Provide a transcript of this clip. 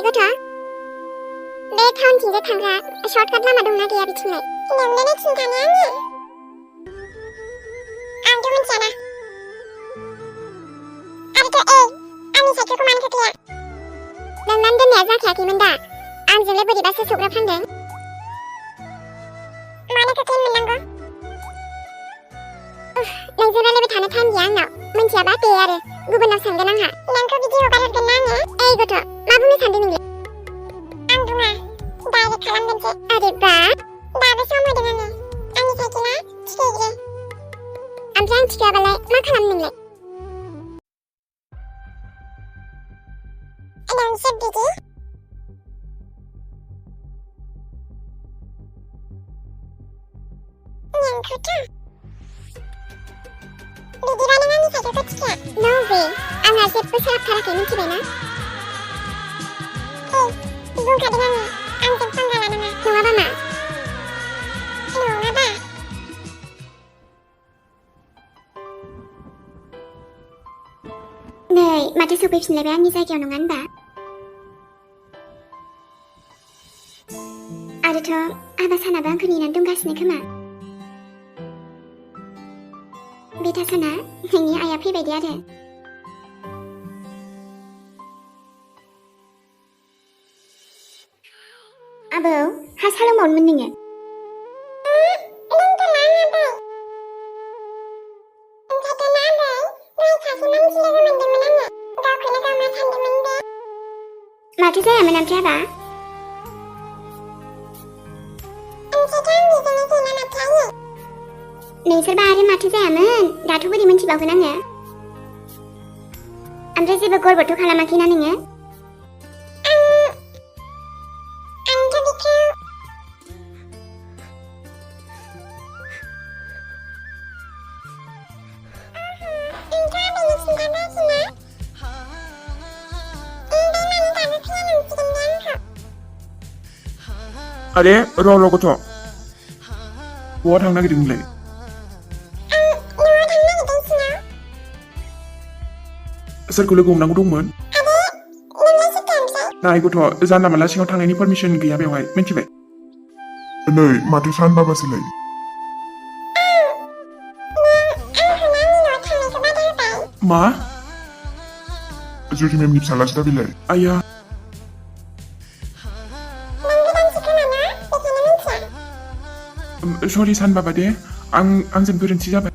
गथ' बे टाउनथिंजाय थांग्रा सर्टकाट लामा दंना गैया बिथिंलाय? नोंनो खिन्थानो आंथ' मिथियाना। आरोथ' आंनि साइकेलखौ मानो खोख्लैया? नोंनानै दोननाया जाखायाखैमोन दा? आंजोंलाय बोरैबासो सौग्रावफ्लांदों। मानो खोख्लैनो मोननांगौ? नोंजों रायलायबाय थानो टाइम गैया आंनाव। मिन्थियाबा दे आरो गुबुनाव सानगोन आंहा। नोंखौ बिदि हगारहरगोन ना आङो? गथ' मा बुंनो सानदों नोंलाय? आं बुङा, डाइरेक्ट खालामगोनसो। आरे बा दाबो सम होदों आङो। आंनि साइकेला थिखोहैग्रो। ओमफ्राय आं थिखोआबालाय मा खालामनो नोंलाय? नोंसो बिदि नोंखौथ' बिदिबा नों आंनि साइकेलखौ थिखोआ? नो वे, आंहा जेबो सोलाबथाराखै मिथिबायना? बुंखादों आङो आंजों पंगा लानाङा। नङाबा मा? नङाबा नै माथो सफैफिनलायबाय आंनि जायगायाव नङा होनबा? आरोथ' आबा सानाबो आंखौ नेनानै दंगासिनो खोमा। बेथा साना नोंनि आइया फैबाय दे आरो। आबौ हा सालोंबावनोमोन नोङो? माथो जायामोन ओमफ्राय आबा? नोंसोरबा आरो माथो जायामोन? दाथ' बोरै मिन्थिबावगोन आङो? ओमफ्राय जेबो गरबथ' खालामाखैना नोङो? आरे र' गथ' बहा थांनो नागिरदों नोंलाय? सोरखौ लोगो हमनांगौ दंमोन? नाय गथ' जानला मानला सिङाव थांनायनि पारमिसन गैया बेवहाय, मिन्थिबाय? नै माथो सान बाबासोलाय? मा? जुरि मेमनि फिसालासो दा बेलाय? आया सरि सान बाबा दे, आंजों गोरोन्थि जाबाय।